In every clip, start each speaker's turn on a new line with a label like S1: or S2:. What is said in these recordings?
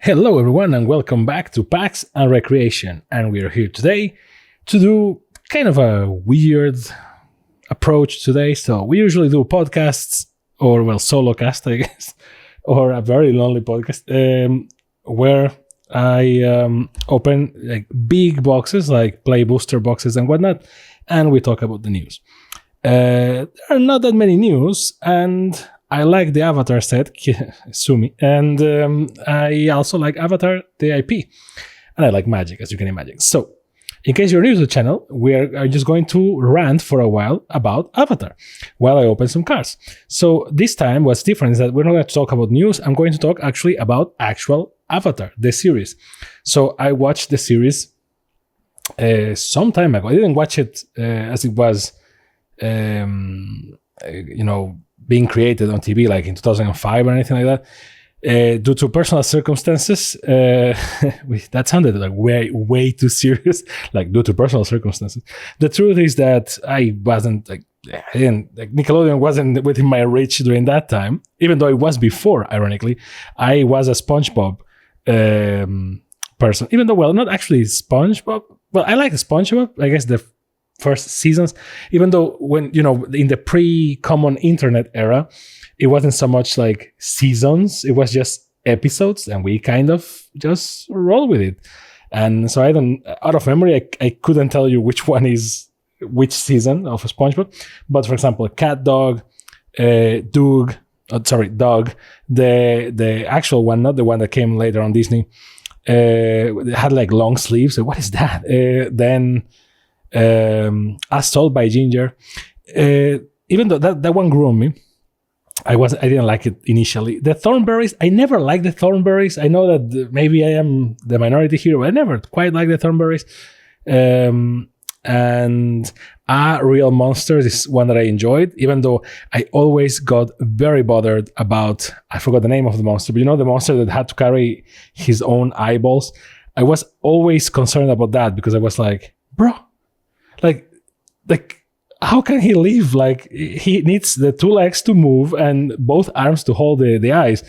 S1: Hello everyone and welcome back to PAX and Recreation, and we are here today to do kind of a weird approach today. So we usually do podcasts, or solo cast I guess, or a very lonely podcast where I open like big boxes like play booster boxes and whatnot, and we talk about the news. There are not that many news, and I like the Avatar set, Sumi, and I also like Avatar, the IP, and I like Magic, as you can imagine. So, in case you're new to the channel, we are just going to rant for a while about Avatar while I open some cards. So this time, what's different is that we're not going to talk about news. I'm going to talk actually about actual Avatar, the series. So I watched the series some time ago. I didn't watch it as it was, being created on TV like in 2005 or anything like that. Due to personal circumstances, that sounded like way too serious, like due to personal circumstances. The truth is that I wasn't Nickelodeon wasn't within my reach during that time, even though it was before, ironically. I was a SpongeBob person, even though, not actually SpongeBob. Well, I like SpongeBob, I guess the first seasons, even though when, in the pre-common internet era, it wasn't so much like seasons, it was just episodes, and we kind of just roll with it. And so out of memory, I couldn't tell you which one is which season of SpongeBob. But for example, Cat Dog, Doug, the actual one, not the one that came later on Disney, had like long sleeves. So what is that? Then As Told by Ginger. Even though that one grew on me, I didn't like it initially. The Thornberries, I never liked the Thornberries. I know that maybe I am the minority here, but I never quite liked the Thornberries. And Real Monsters is one that I enjoyed, even though I always got very bothered about, I forgot the name of the monster, but the monster that had to carry his own eyeballs. I was always concerned about that because I was like, bro, like how can he live? Like, he needs the two legs to move and both arms to hold the eyes.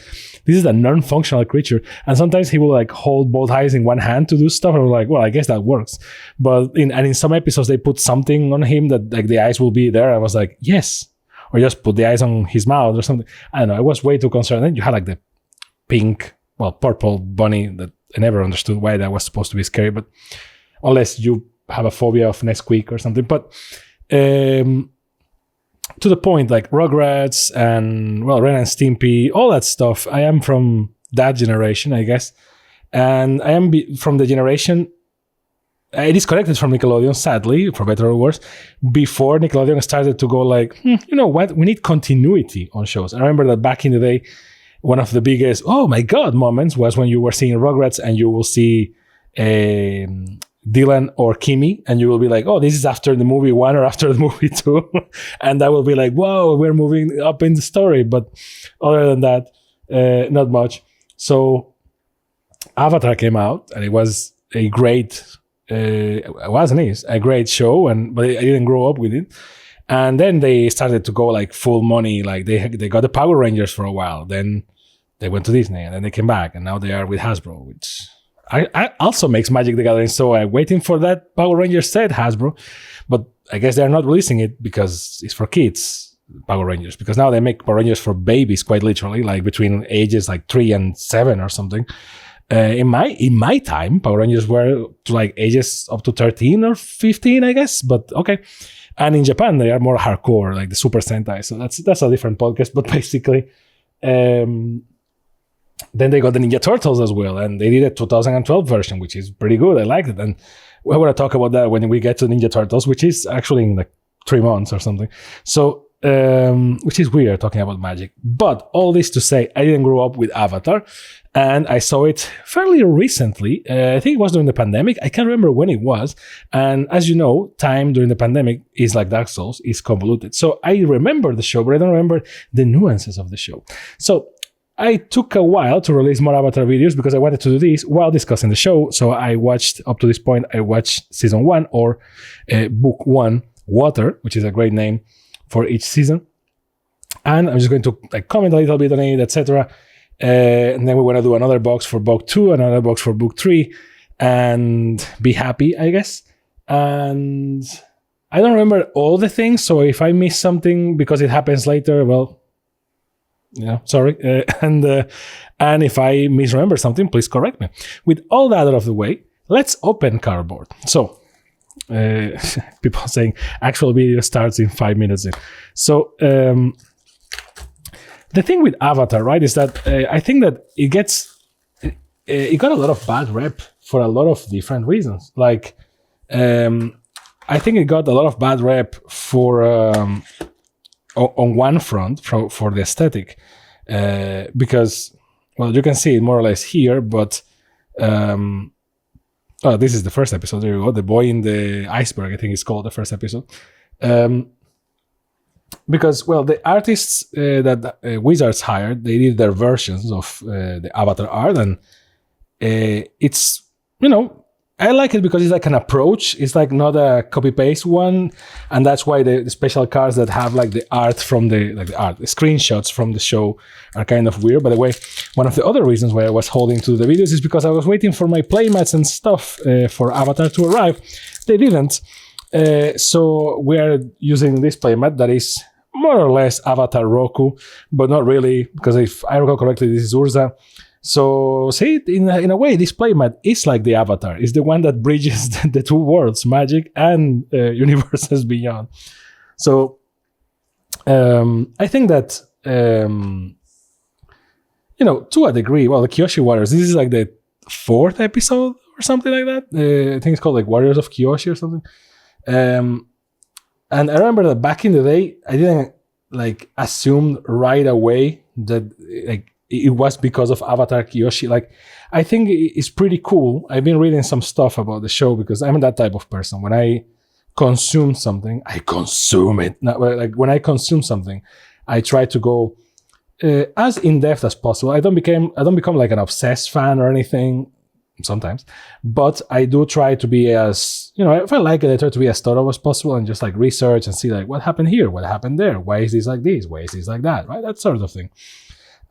S1: This is a non-functional creature, and sometimes he will like hold both eyes in one hand to do stuff. And I'm like, well, I guess that works. But in some episodes they put something on him that like the eyes will be there. I was like, yes, or just put the eyes on his mouth or something. I don't know. I was way too concerned. Then you had like the purple bunny that I never understood why that was supposed to be scary, but unless you have a phobia of Nesquik or something. But to the point, like Rugrats and Ren and Stimpy, all that stuff. I am from that generation, I guess, and I am from the generation. I disconnected from Nickelodeon, sadly, for better or worse, before Nickelodeon started to go like, you know what, we need continuity on shows. I remember that back in the day, one of the biggest, oh my god, moments was when you were seeing Rugrats and you will see Dylan or Kimmy, and you will be like, oh, this is after the movie 1 or after the movie 2. And that will be like, whoa, we're moving up in the story. But other than that, not much. So Avatar came out, and it was a great, a great show, but I didn't grow up with it. And then they started to go like full money. Like they got the Power Rangers for a while. Then they went to Disney, and then they came back, and now they are with Hasbro, which I also makes Magic the Gathering, so I'm waiting for that Power Rangers set, Hasbro. But I guess they're not releasing it because it's for kids, Power Rangers. Because now they make Power Rangers for babies, quite literally, like between ages like 3 and 7 or something. In my time, Power Rangers were to like ages up to 13 or 15, I guess. But okay. And in Japan, they are more hardcore, like the Super Sentai. So that's a different podcast. But basically, then they got the Ninja Turtles as well, and they did a 2012 version, which is pretty good. I liked it, and we're going to talk about that when we get to Ninja Turtles, which is actually in like 3 months or something. So, which is weird talking about Magic. But all this to say, I didn't grow up with Avatar, and I saw it fairly recently. I think it was during the pandemic. I can't remember when it was. And as you know, time during the pandemic is like Dark Souls, is convoluted. So I remember the show, but I don't remember the nuances of the show. So I took a while to release more Avatar videos because I wanted to do this while discussing the show. So I watched, up to this point, I watched season 1 or book 1, Water, which is a great name for each season. And I'm just going to like comment a little bit on it, etc. And then we want to do another box for book 2, another box for book 3, and be happy, I guess. And I don't remember all the things, so if I miss something because it happens later, well, sorry. And if I misremember something, please correct me. With all that out of the way, let's open cardboard. So, people saying actual video starts in 5 minutes in. So, the thing with Avatar, right, is that I think that it got a lot of bad rep for a lot of different reasons. Like, I think it got a lot of bad rep for on one front for the aesthetic, because, well, you can see it more or less here, but this is the first episode. There you go. The Boy in the Iceberg, I think it's called the first episode. Because, well, the artists that Wizards hired, they did their versions of the Avatar art, and it's, I like it because it's like an approach. It's like not a copy-paste one, and that's why the special cards that have like the art from the screenshots from the show are kind of weird. By the way, one of the other reasons why I was holding to the videos is because I was waiting for my playmats and stuff for Avatar to arrive. They didn't. So we're using this playmat that is more or less Avatar Roku, but not really, because if I recall correctly, this is Urza. So see, in a way, this playmat is like the Avatar. It's the one that bridges the two worlds, magic and universes beyond. So I think that, to a degree, well, the Kyoshi Warriors, this is like the 4th episode or something like that. I think it's called like Warriors of Kyoshi or something. And I remember that back in the day, I didn't like assume right away that like it was because of Avatar Kyoshi. Like, I think it's pretty cool. I've been reading some stuff about the show because I'm that type of person. When I consume something, I consume it. Like when I consume something, I try to go as in depth as possible. I don't become like an obsessed fan or anything. Sometimes, but I do try to be as, if I like it, I try to be as thorough as possible and just like research and see like what happened here, what happened there, why is this like this, why is this like that, right? That sort of thing.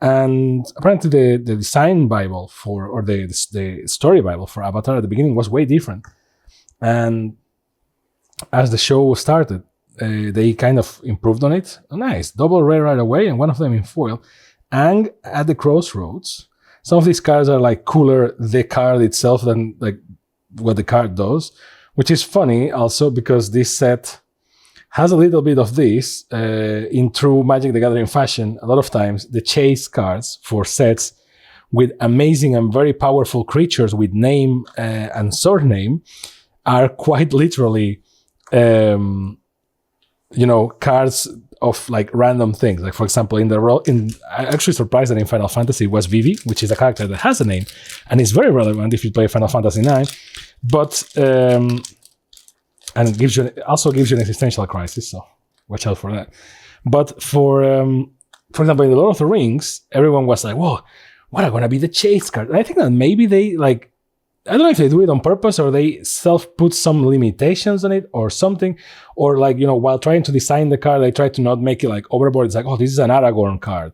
S1: And apparently the design Bible or the story Bible for Avatar at the beginning was way different. And as the show started, they kind of improved on it. Nice, double rare right away, and one of them in foil. And at the crossroads, some of these cards are like cooler, the card itself, than like what the card does, which is funny also because this set has a little bit of this in true Magic the Gathering fashion. A lot of times the chase cards for sets with amazing and very powerful creatures with name and surname are quite literally, cards of like random things. Like, for example, I'm actually surprised that in Final Fantasy it was Vivi, which is a character that has a name and is very relevant if you play Final Fantasy IX, but and it also gives you an existential crisis, so watch out for that. But for example, in the Lord of the Rings, everyone was like, whoa, what are going to be the chase cards? And I think that maybe they like, I don't know if they do it on purpose or they self-put some limitations on it or something. Or like, while trying to design the card, they try to not make it like overboard. It's like, oh, this is an Aragorn card.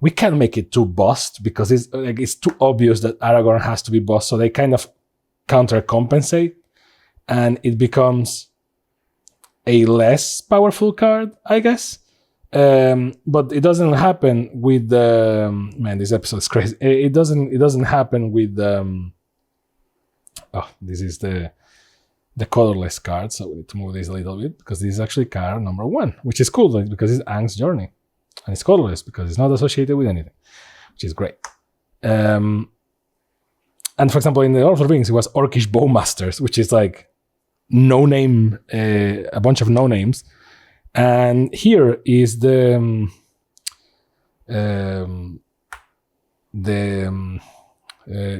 S1: We can't make it too bossed because it's too obvious that Aragorn has to be bossed. So they kind of counter-compensate and it becomes a less powerful card, I guess. But it doesn't happen with this episode is crazy. It doesn't happen with this is the colorless card, so we need to move this a little bit because this is actually card number 1, which is cool because it's Aang's journey, and it's colorless because it's not associated with anything, which is great. And for example, in the Lord of the Rings, it was Orcish Bowmasters, which is like no name, a bunch of no names, and here is the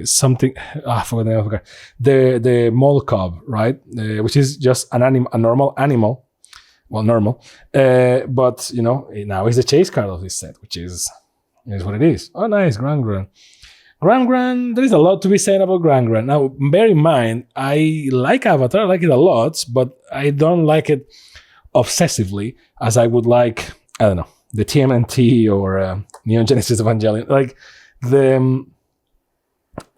S1: something, I forgot the name of the mole cub, right? Which is just a normal animal. Well, normal. But, now it's the chase card of this set, which is what it is. Oh, nice, Grand Grand. There is a lot to be said about Grand. Now, bear in mind, I like Avatar, I like it a lot, but I don't like it obsessively as I would like, I don't know, the TMNT or Neon Genesis Evangelion. Like, The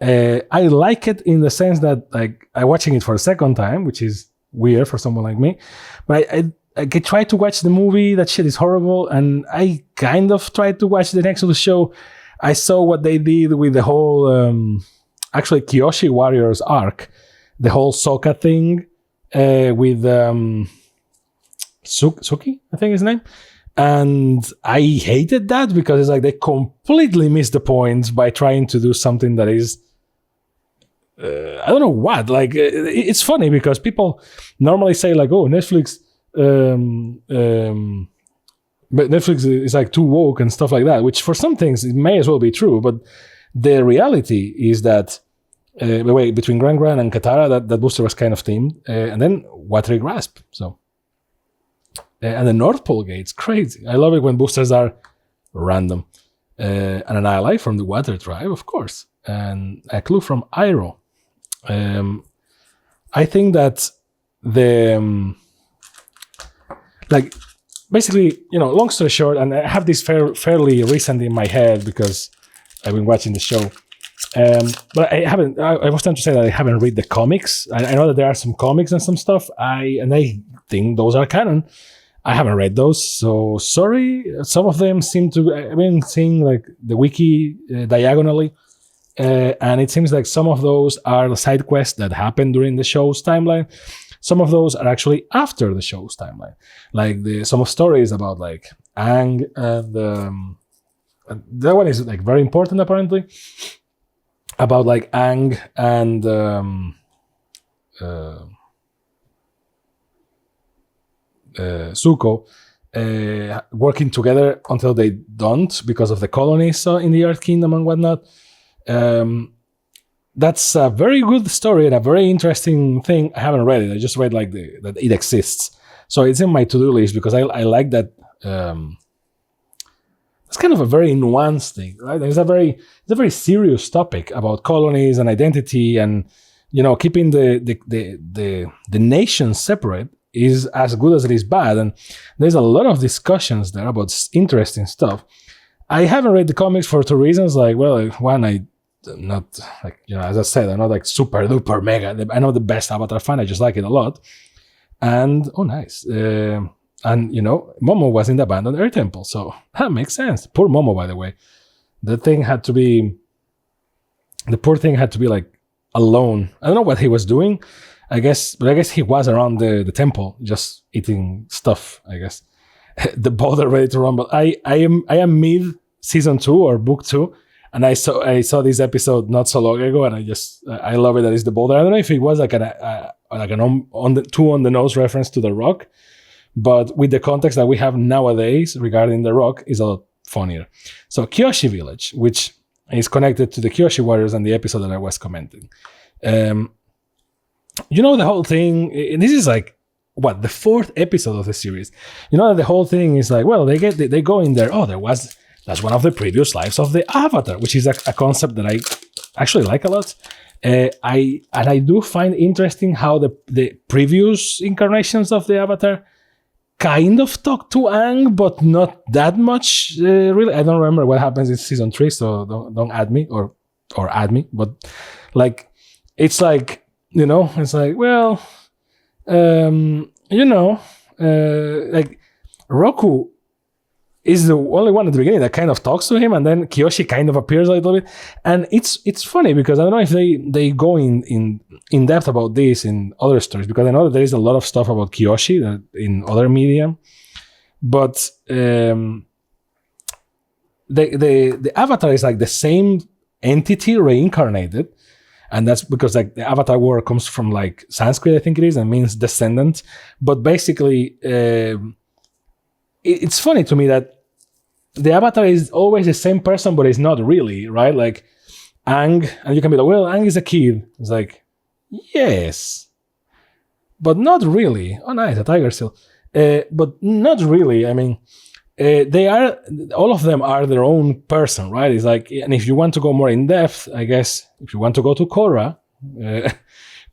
S1: I like it in the sense that like I'm watching it for a second time, which is weird for someone like me. But I try to watch the movie. That shit is horrible, and I kind of tried to watch the next of the show. I saw what they did with the whole actually Kyoshi Warriors arc, the whole Sokka thing with Suki, I think his name. And I hated that because it's like they completely missed the point by trying to do something that is I don't know what. Like it's funny because people normally say like, "Oh, Netflix, but Netflix is like too woke and stuff like that." Which for some things it may as well be true, but the reality is that between Gran Gran and Katara, that booster was kind of themed, and then Watery Grasp. So. And the North Pole Gate's crazy. I love it when boosters are random. And an ally from the Water Tribe, of course. And a clue from Iroh. I think that the... like, basically, long story short, and I have this fairly recent in my head because I've been watching the show. But I haven't... I was trying to say that I haven't read the comics. I know that there are some comics and some stuff. I think those are canon. I haven't read those, so sorry. Some of them seem to... I've been seeing like the wiki diagonally, and it seems like some of those are the side quests that happen during the show's timeline. Some of those are actually after the show's timeline. Like some stories about like Aang and that one is like very important apparently. About like Aang and Zuko working together until they don't because of the colonies in the Earth Kingdom and whatnot. That's a very good story and a very interesting thing. I haven't read it. I just read like that it exists. So it's in my to-do list because I like that. It's kind of a very nuanced thing, right? It's a very serious topic about colonies and identity and keeping the nation separate is as good as it is bad, and there's a lot of discussions there about interesting stuff. I haven't read the comics for two reasons. Like, well, one, I'm not like as I said, I'm not like super duper mega. I'm not the best Avatar fan. I just like it a lot. And nice. And Momo was in the abandoned air temple, so that makes sense. Poor Momo, by the way. The poor thing had to be like alone. I don't know what he was doing. I guess he was around the temple, just eating stuff. I guess the boulder ready to rumble. I am mid season 2 or book 2, and I saw this episode not so long ago, and I love it that it's the boulder. I don't know if it was like an on the nose reference to the Rock, but with the context that we have nowadays regarding the Rock, is a lot funnier. So Kyoshi Village, which is connected to the Kyoshi Warriors and the episode that I was commenting. The whole thing, this is like, the 4th episode of the series. The whole thing is like, well, they go in there, that's one of the previous lives of the Avatar, which is a concept that I actually like a lot. I do find interesting how the previous incarnations of the Avatar kind of talk to Aang, but not that much, really. I don't remember what happens in season 3, so don't add me or add me, but like, it's like, it's like, well, like Roku is the only one at the beginning that kind of talks to him, and then Kyoshi kind of appears a little bit. And it's funny because I don't know if they go in depth about this in other stories, because I know that there is a lot of stuff about Kyoshi in other media, but the Avatar is like the same entity reincarnated. And that's because like the Avatar word comes from like Sanskrit, I think it is, and means descendant. But basically, it's funny to me that the Avatar is always the same person, but it's not really, right? Like Aang, and you can be like, well, Aang is a kid. It's like, yes, but not really. Oh, nice, a tiger seal. But not really. I mean, all of them are their own person, right? It's like, and if you want to go more in depth, I guess, if you want to go to Korra,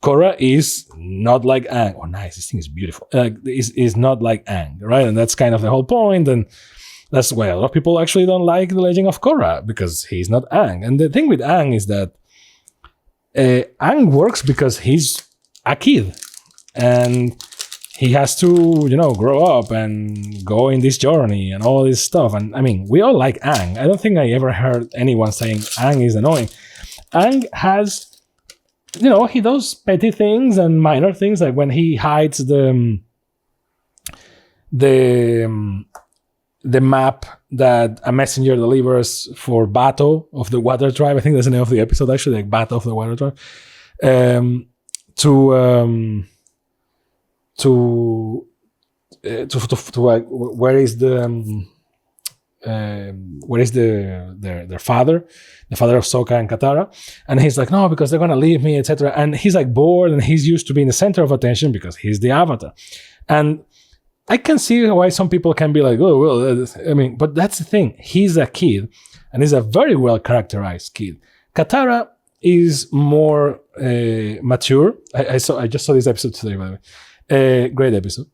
S1: Korra is not like Aang. Oh, nice, this thing is beautiful. Is not like Aang, right? And that's kind of the whole point. And That's why a lot of people actually don't like The Legend of Korra, because he's not Aang. And the thing with Aang is that Aang works because he's a kid. And he has to, grow up and go in this journey and all this stuff. And I mean, we all like Aang. I don't think I ever heard anyone saying Aang is annoying. Aang has, he does petty things and minor things, like when he hides the map that a messenger delivers for Bato of the Water Tribe. I think that's the name of the episode, actually, like Bato of the Water Tribe. To like, where is their father, the father of Sokka and Katara, and he's like, no, because they're gonna leave me, etc. And he's like bored, and he's used to being the center of attention because he's the Avatar. And I can see why some people can be like, oh well, I mean, but that's the thing. He's a kid, and he's a very well characterized kid. Katara is more mature. I just saw this episode today, by the way. Great episode.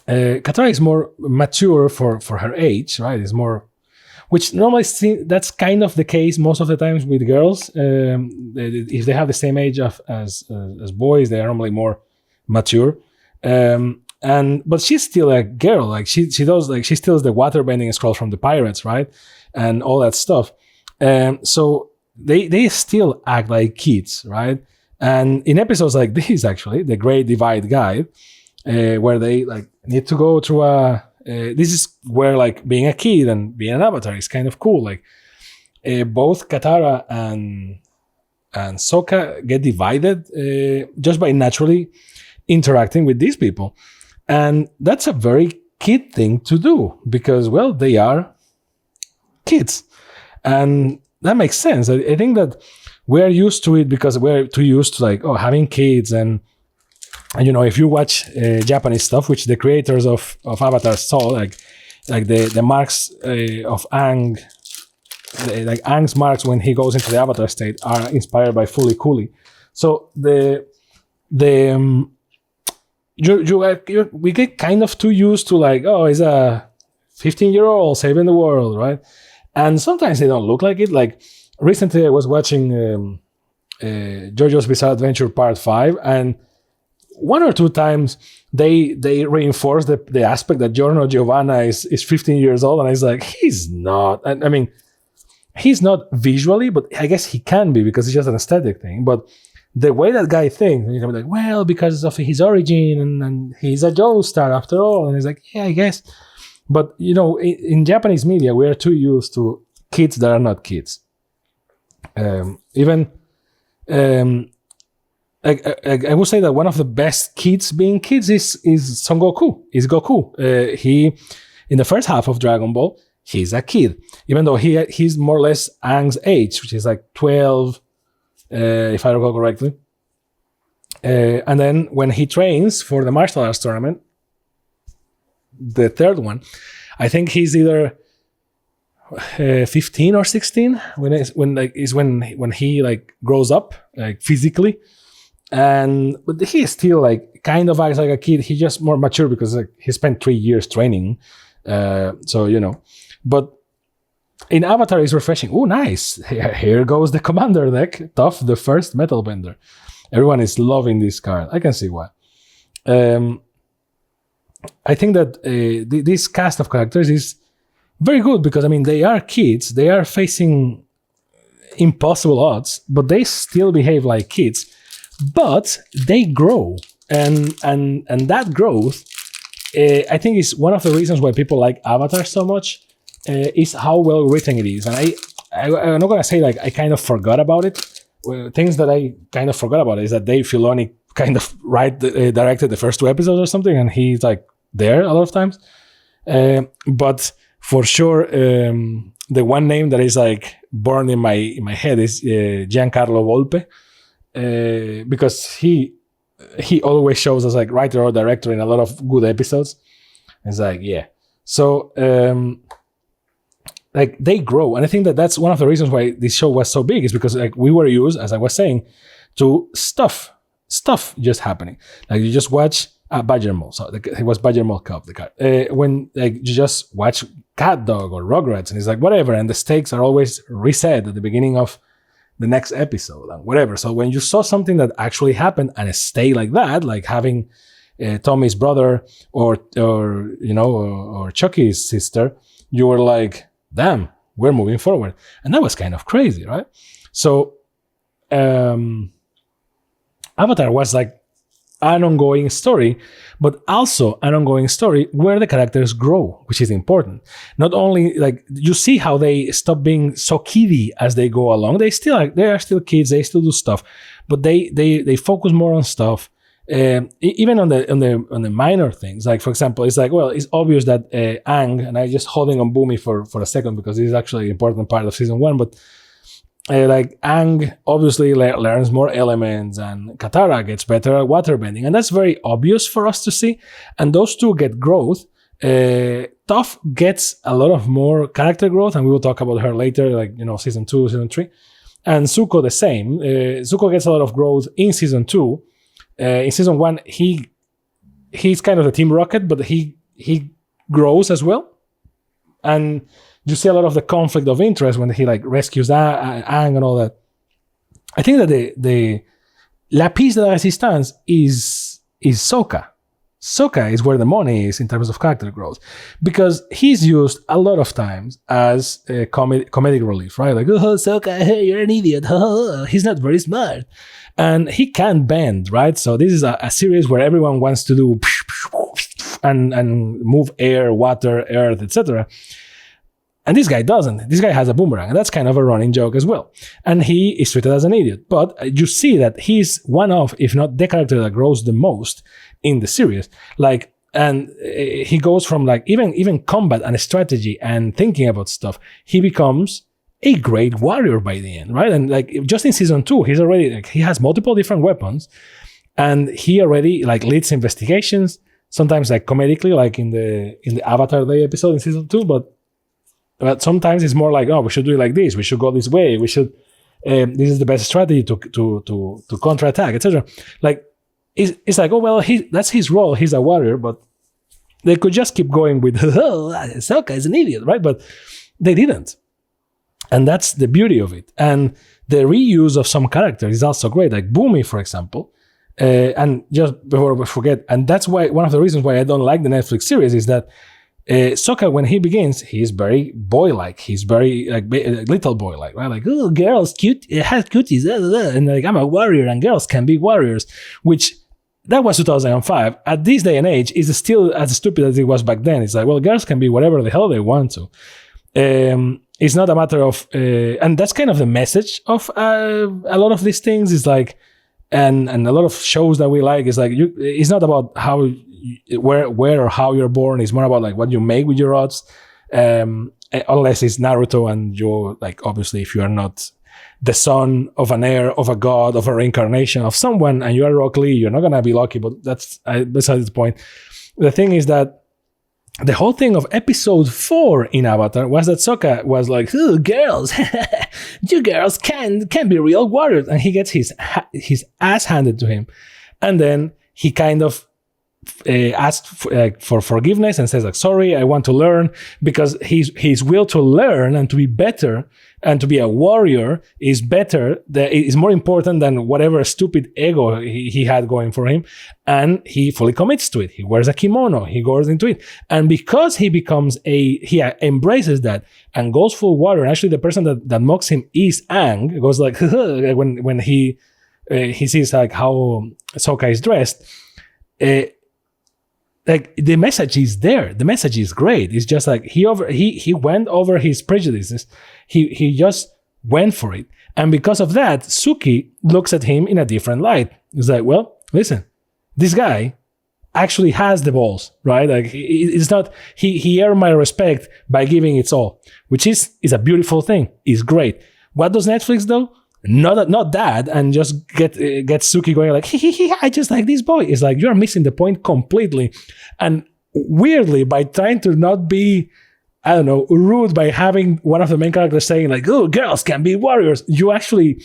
S1: Katara is more mature for her age, right? It's more, which normally that's kind of the case most of the times with girls. If they have the same age as boys, they are normally more mature. But she's still a girl. Like she does, like she steals the water bending scroll from the pirates, right? And all that stuff. So they still act like kids, right? And in episodes like this, actually, the Great Divide Guide, where they like need to go through this is where like being a kid and being an Avatar is kind of cool. Like both Katara and Sokka get divided just by naturally interacting with these people. And that's a very kid thing to do because, well, they are kids. And that makes sense. I think that we're used to it because we're too used to like, having kids. And if you watch Japanese stuff, which the creators of Avatar saw, like the marks of Aang, like Aang's marks when he goes into the Avatar state are inspired by Fooly Cooly. So we get kind of too used to like, he's a 15-year-old saving the world, right? And sometimes they don't look like it. Like recently I was watching JoJo's Bizarre Adventure Part 5, and one or two times they reinforce the aspect that Giorno Giovanna is 15 years old, and I was like, he's not. And I mean, he's not visually, but I guess he can be because it's just an aesthetic thing. But the way that guy thinks, you can be like, well, because of his origin, and he's a Joestar after all. And he's like, yeah, I guess. But, in Japanese media, we are too used to kids that are not kids. I would say that one of the best kids being kids is Son Goku, is Goku. He, in the first half of Dragon Ball, he's a kid. Even though he's more or less Aang's age, which is like 12, if I recall correctly. And then when he trains for the martial arts tournament, the third one, I think he's either 15 or 16 when he like grows up like physically, but he still like kind of acts like a kid. He's just more mature because like he spent 3 years training, But in Avatar, it's refreshing. Oh, nice! Here goes the commander deck, Toph, the first metal bender. Everyone is loving this card. I can see why. I think that this cast of characters is very good because, I mean, they are kids. They are facing impossible odds, but they still behave like kids. But they grow. And that growth, I think, is one of the reasons why people like Avatar so much, is how well written it is. And I'm not going to say, like, I kind of forgot about it. Things that I kind of forgot about is that Dave Filoni kind of directed the first 2 episodes or something, and he's like there a lot of times. But for sure, the one name that is like burned in my head is Giancarlo Volpe, because he always shows us like writer or director in a lot of good episodes. It's like, yeah. So like they grow, and I think that that's one of the reasons why this show was so big, is because like we were used, as I was saying, to stuff just happening. Like you just watch Badger Mole. So it was Badger Mole Cup, the card. When like you just watch Cat Dog or Rugrats, and it's like whatever, and the stakes are always reset at the beginning of the next episode and whatever. So when you saw something that actually happened and it stayed like that, like having Tommy's brother or Chucky's sister, you were like, damn, we're moving forward, and that was kind of crazy, right? So Avatar was like an ongoing story, but also an ongoing story where the characters grow, which is important. Not only like you see how they stop being so kiddie as they go along. They are still kids. They still do stuff, but they focus more on stuff. Even on the minor things. Like for example, it's like, well, it's obvious that Aang, and I'm just holding on Boomy for a second because this is actually an important part of season 1, but like Aang obviously learns more elements, and Katara gets better at waterbending, and that's very obvious for us to see. And those two get growth. Toph gets a lot of more character growth, and we will talk about her later, like season 2, season 3. And Zuko the same. Zuko gets a lot of growth in season 2. In season 1, he's kind of the Team Rocket, but he grows as well, and you see a lot of the conflict of interest when he like rescues Aang and all that. I think that the La Piece de la Resistance is Sokka. Sokka is where the money is in terms of character growth, because he's used a lot of times as a comedic relief, right? Like, oh, Sokka, hey, you're an idiot. He's not very smart. And he can bend, right? So this is a series where everyone wants to do and move air, water, earth, etc. And this guy doesn't. This guy has a boomerang, and that's kind of a running joke as well. And he is treated as an idiot. But you see that he's one of, if not the character that grows the most in the series. Like, and he goes from like even combat and strategy and thinking about stuff. He becomes a great warrior by the end, right? And like just in season 2, he's already like, he has multiple different weapons, and he already like leads investigations. Sometimes like comedically, like in the Avatar Day episode in season 2, but sometimes it's more like, oh, we should do it like this. We should go this way. We should. This is the best strategy to counterattack, etc. Like it's like, oh well, that's his role. He's a warrior, but they could just keep going with, oh, Sokka is an idiot, right? But they didn't, and that's the beauty of it. And the reuse of some characters is also great. Like Boomy, for example. And just before we forget, and that's why one of the reasons why I don't like the Netflix series is that. Sokka, when he begins, he's very boy-like. He's very like little boy-like, right? Like, oh, girls, cute, it has cuties, and like I'm a warrior, and girls can be warriors. Which that was 2005. At this day and age, is still as stupid as it was back then. It's like, well, girls can be whatever the hell they want to. It's not a matter of, and that's kind of the message of a lot of these things. Is like, and a lot of shows that we like is like, it's not about how. Where or how you're born. Is more about like what you make with your odds, unless it's Naruto and you're like, obviously if you are not the son of an heir of a god, of a reincarnation of someone, and you are Rock Lee, you're not gonna be lucky. But that's besides the point. The thing is that the whole thing of episode 4 in Avatar was that Sokka was like, oh, girls, you girls can be real warriors, and he gets his ass handed to him, and then he kind of asked for forgiveness and says like, sorry, I want to learn, because his will to learn and to be better and to be a warrior is better, is more important than whatever stupid ego he had going for him. And he fully commits to it. He wears a kimono, he goes into it, and because he becomes he embraces that and goes full warrior. And actually the person that mocks him is Aang. It goes like when he sees like how Sokka is dressed. Like the message is there. The message is great. It's just like he went over his prejudices. He just went for it. And because of that, Suki looks at him in a different light. It's like, well, listen, this guy actually has the balls, right? Like it's not, he earned my respect by giving its all, which is a beautiful thing. It's great. What does Netflix do? Not that, and just get Suki going like, I just like this boy. It's like, you're missing the point completely. And weirdly, by trying to not be, I don't know, rude by having one of the main characters saying like, oh, girls can be warriors, you actually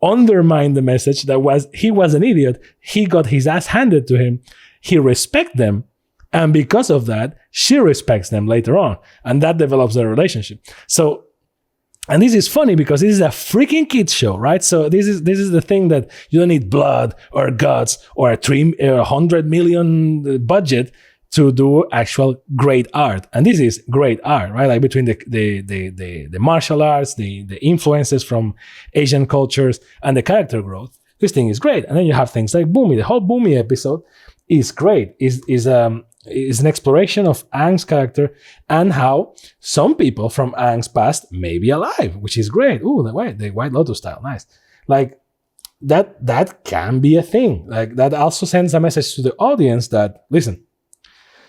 S1: undermine the message that was, he was an idiot. He got his ass handed to him. he respects them. And because of that, she respects them later on. And that develops their relationship. So, and this is funny because this is a freaking kids show, right? So this is the thing that you don't need blood or guts or a 100 million budget to do actual great art. And this is great art, right? Like between the martial arts, the influences from Asian cultures and the character growth. This thing is great. And then you have things like Boomy. The whole Boomy episode is great. Is an exploration of Aang's character and how some people from Aang's past may be alive, which is great. Ooh, the White Lotus style, nice. Like that can be a thing. Like that also sends a message to the audience that, listen,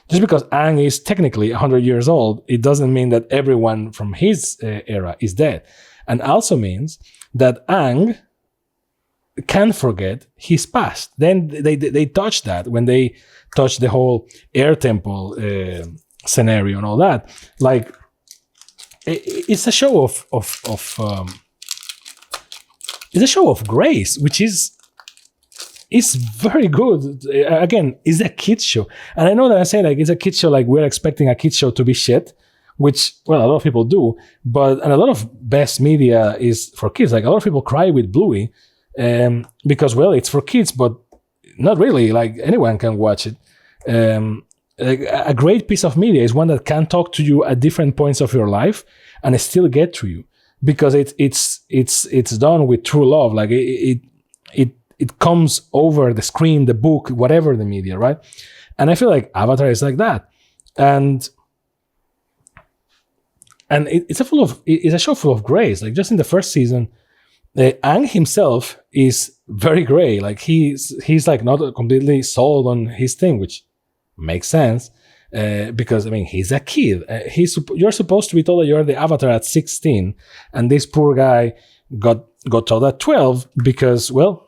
S1: just because Aang is technically 100 years old, it doesn't mean that everyone from his era is dead. And also means that Aang can forget his past. Then they touch that when they touch the whole air temple scenario and all that. Like it's a show of it's a show of grace, which is very good. Again, it's a kids show, and I know that I say like it's a kids show, like we're expecting a kids show to be shit, which, well, a lot of people do, and a lot of best media is for kids. Like a lot of people cry with Bluey because, well, it's for kids, but not really. Like anyone can watch it. Like a great piece of media is one that can talk to you at different points of your life and still get to you because it's done with true love. Like it comes over the screen, the book, whatever the media, right? And I feel like Avatar is like that, and it's a show full of grace. Like just in the first season, Aang himself is very gray. Like he's like not completely sold on his thing, which makes sense because I mean he's a kid. You're supposed to be told that you're the Avatar at 16, and this poor guy got told at 12 because, well,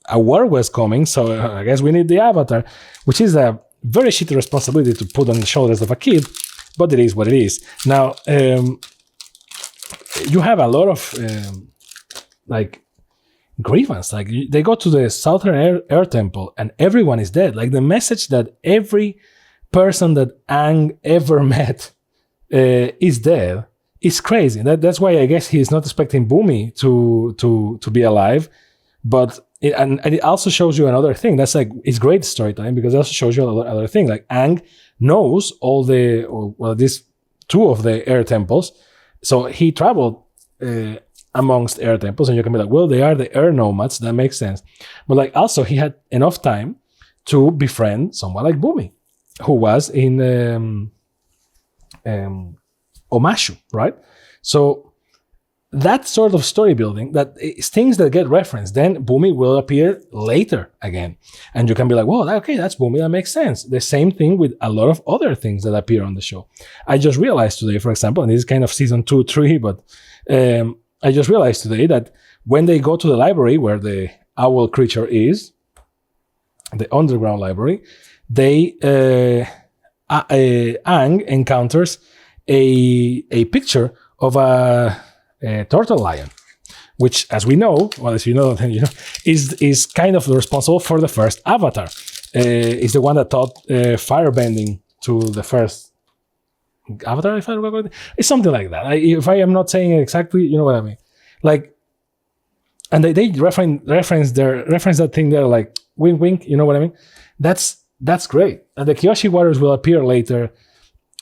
S1: a war was coming, so I guess we need the Avatar, which is a very shitty responsibility to put on the shoulders of a kid, but it is what it is. Now, you have a lot of like grievance. Like they go to the Southern Air Temple and everyone is dead. Like the message that every person that Aang ever met is dead is crazy. That's why I guess he's not expecting Boomy to be alive, but it also shows you another thing. That's like, it's great storytelling because it also shows you another thing. Like Aang knows these two of the air temples. So he traveled amongst air temples, and you can be like, well, they are the air nomads. That makes sense. But like also he had enough time to befriend someone like Boomy, who was in Omashu, right? So that sort of story building, that is things that get referenced, then Boomy will appear later again. And you can be like, well, okay, that's Boomy, that makes sense. The same thing with a lot of other things that appear on the show. I just realized today, for example, and this is kind of season 2, 3, but I just realized today that when they go to the library where the owl creature is, the underground library, Aang encounters a picture of a turtle lion, which, as we know, well, as you know, is kind of responsible for the first Avatar. Is the one that taught firebending to the first Avatar, if I remember. It's something like that. If I am not saying it exactly, you know what I mean. Like, and they reference that thing there, like wink, wink. You know what I mean? That's great. And the Kyoshi waters will appear later,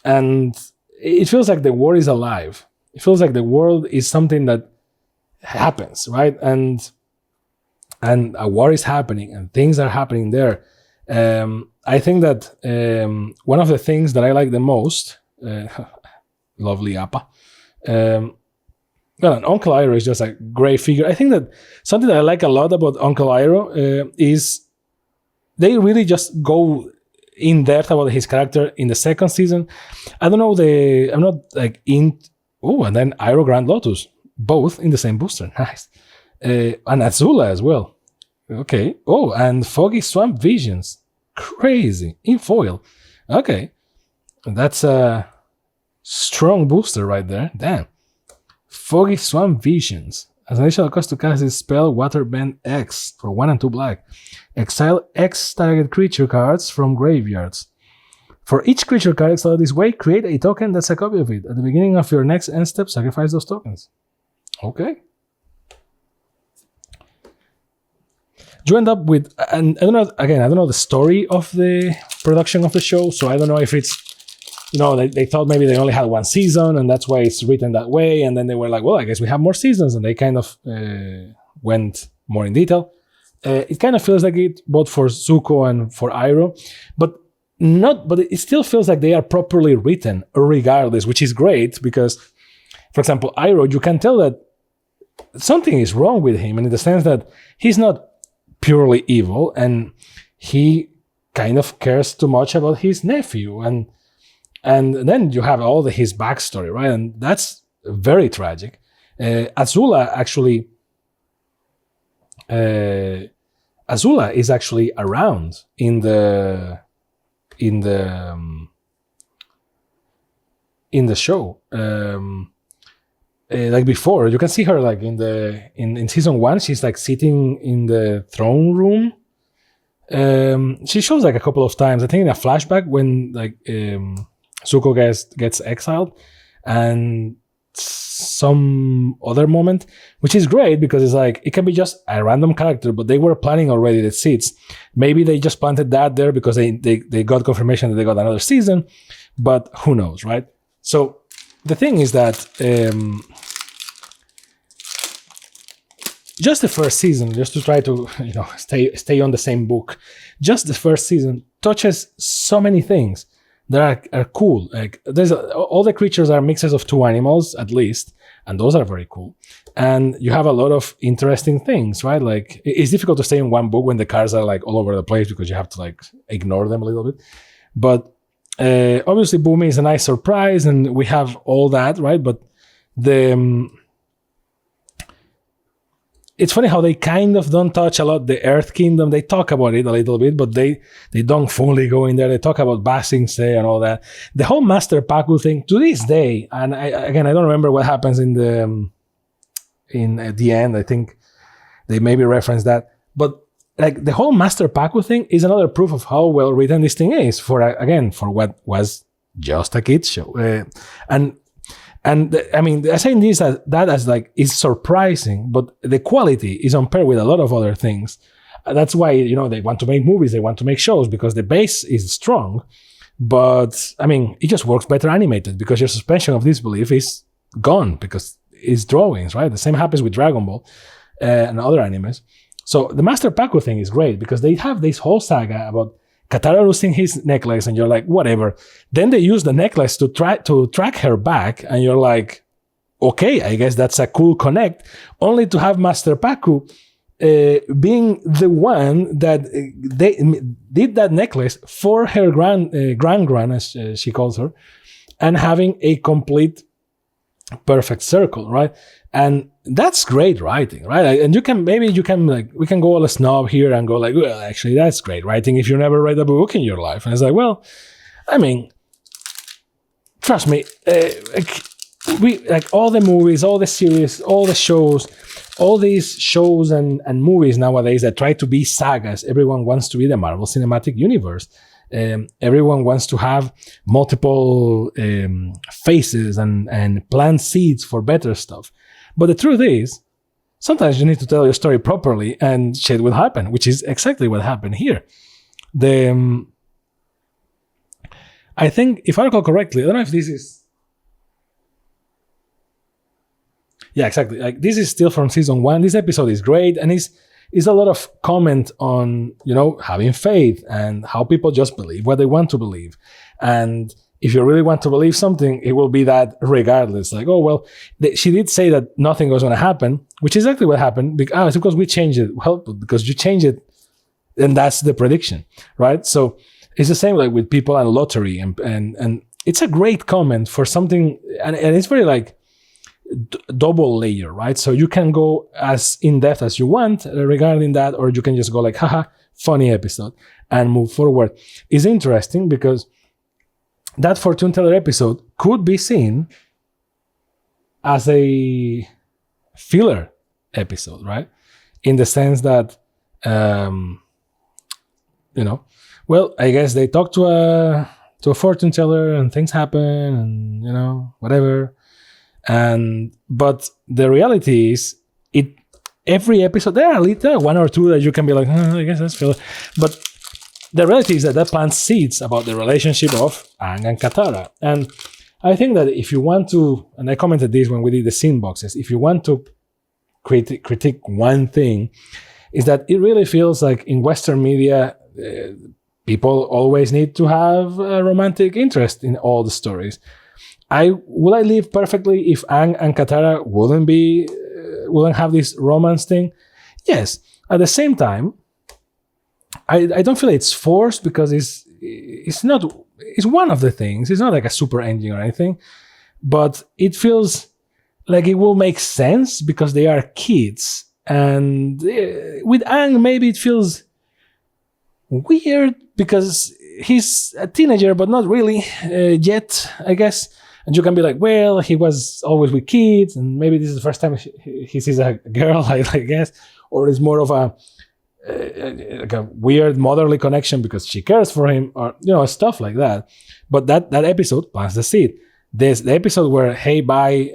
S1: and it feels like the world is alive. It feels like the world is something that happens, right? And a war is happening, and things are happening there. I think that one of the things that I like the most, lovely Appa, well, and Uncle Iroh is just a great figure. I think that something that I like a lot about Uncle Iroh is they really just go in depth about his character in the second season. I don't know, I'm not like in. Oh, and then Iroh Grand Lotus, both in the same booster. Nice. And Azula as well. Okay. Oh, and Foggy Swamp Visions. Crazy. In foil. Okay. That's a strong booster right there. Damn. Foggy Swamp Visions. As an additional cost to cast this spell, Waterbend X for 1 and 2 black. Exile X target creature cards from graveyards. For each creature card exiled this way, create a token that's a copy of it. At the beginning of your next end step, sacrifice those tokens. Okay. You end up with, and I don't know the story of the production of the show, so I don't know if it's, they thought maybe they only had one season and that's why it's written that way, and then they were like, well, I guess we have more seasons, and they kind of went more in detail. It kind of feels like it both for Zuko and for Iroh, but it still feels like they are properly written regardless, which is great because, for example, Iroh, you can tell that something is wrong with him, and in the sense that he's not purely evil, and he kind of cares too much about his nephew, and then you have all his backstory, right? And that's very tragic. Azula is actually around in the show. Like before, you can see her like in season 1. She's like sitting in the throne room. She shows like a couple of times. I think in a flashback when like Zuko gets exiled, and some other moment, which is great because it's like it can be just a random character, but they were planning already the seeds. Maybe they just planted that there because they got confirmation that they got another season, but who knows, right? So the thing is that just the first season, just to try to stay on the same book, just the first season touches so many things that are cool. Like all the creatures are mixes of 2 animals at least, and those are very cool. And you have a lot of interesting things, right? Like it's difficult to stay in one book when the cards are like all over the place because you have to like ignore them a little bit. But obviously Boomy is a nice surprise, and we have all that, right? But it's funny how they kind of don't touch a lot the Earth Kingdom. They talk about it a little bit, but they don't fully go in there. They talk about Ba Sing Se and all that. The whole Master Paku thing to this day, and I don't remember what happens in at the end. I think they maybe reference that, but like the whole Master Paku thing is another proof of how well written this thing is for what was just a kids show. And I mean, I'm saying this that as like is surprising, but the quality is on par with a lot of other things. That's why they want to make movies, they want to make shows, because the base is strong. But I mean, it just works better animated because your suspension of disbelief is gone because it's drawings, right? The same happens with Dragon Ball and other animes. So the Master Paku thing is great because they have this whole saga about Katara losing his necklace, and you're like, whatever. Then they use the necklace to track her back, and you're like, okay, I guess that's a cool connect. Only to have Master Paku being the one that they did that necklace for her grand, as she calls her, and having a complete perfect circle, right? And that's great writing, right? And we can go all a snob here and go like, well, actually, that's great writing if you never read a book in your life. And it's like, well, I mean, trust me, we like all the movies, all the series, all the shows, all these shows and movies nowadays that try to be sagas. Everyone wants to be the Marvel Cinematic Universe. Everyone wants to have multiple faces and plant seeds for better stuff. But the truth is, sometimes you need to tell your story properly and shit will happen, which is exactly what happened here. I think, if I recall correctly, I don't know if this is... Yeah, exactly. Like, this is still from season 1. This episode is great, and is a lot of comment on, having faith and how people just believe what they want to believe. And if you really want to believe something, it will be that regardless. Like, oh, well, she did say that nothing was going to happen, which is exactly what happened. It's because we changed it. Well, because you change it, and that's the prediction, right? So it's the same like with people and lottery. And it's a great comment for something, and it's very like double layer, right? So you can go as in-depth as you want regarding that, or you can just go like, haha, funny episode, and move forward. It's interesting because that fortune teller episode could be seen as a filler episode, right? In the sense that, well, I guess they talk to a fortune teller and things happen and whatever. But the reality is, every episode there are one or two that you can be like, I guess that's filler. But the reality is that plants seeds about the relationship of Aang and Katara. And I think that if you want to, and I commented this when we did the scene boxes, if you want to critique one thing, is that it really feels like in Western media, people always need to have a romantic interest in all the stories. Would I live perfectly if Aang and Katara wouldn't have this romance thing? Yes. At the same time, I don't feel it's forced, because it's one of the things. It's not like a super ending or anything, but it feels like it will make sense because they are kids. And with Aang, maybe it feels weird because he's a teenager, but not really yet, I guess. And you can be like, well, he was always with kids, and maybe this is the first time he sees a girl, I guess, or it's more of a weird motherly connection because she cares for him, or stuff like that. But that episode plants the seed. The episode where Hey Bye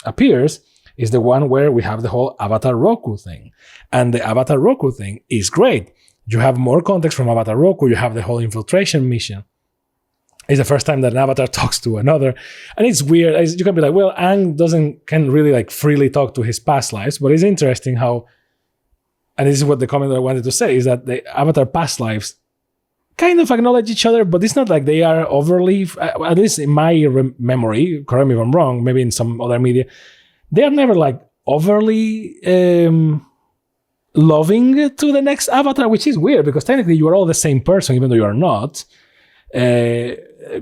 S1: appears is the one where we have the whole Avatar Roku thing, and the Avatar Roku thing is great. You have more context from Avatar Roku. You have the whole infiltration mission. It's the first time that an avatar talks to another. And it's weird. You can be like, well, Aang can really freely talk to his past lives, but it's interesting how, and this is what the comment that I wanted to say, is that the avatar past lives kind of acknowledge each other, but it's not like they are overly, at least in my memory, correct me if I'm wrong, maybe in some other media, they are never overly loving to the next avatar, which is weird because technically you are all the same person, even though you are not.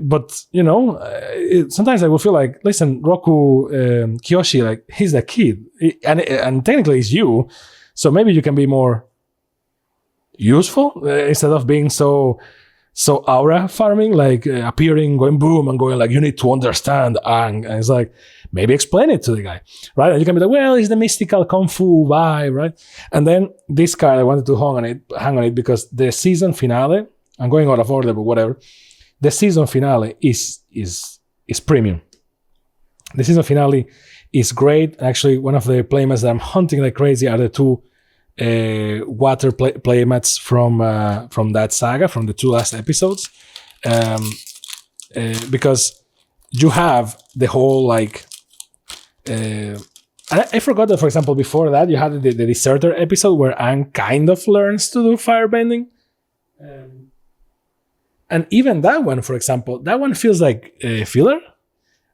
S1: But sometimes I will feel like, listen, Roku, Kyoshi, he's the kid, and technically it's you, so maybe you can be more useful instead of being so aura farming, appearing, going boom, and going you need to understand Aang, and it's maybe explain it to the guy, right? And you can be like, well, it's the mystical kung fu vibe, right? And then this card, I wanted to hang on it because the season finale, I'm going out of order, but whatever. The season finale is premium. The season finale is great. Actually, one of the playmats that I'm hunting like crazy are the two water playmats from that saga, from the two last episodes, because you have the whole I forgot that, for example, before that you had the deserter episode where Aang kind of learns to do firebending. And even that one, for example, that one feels like a filler,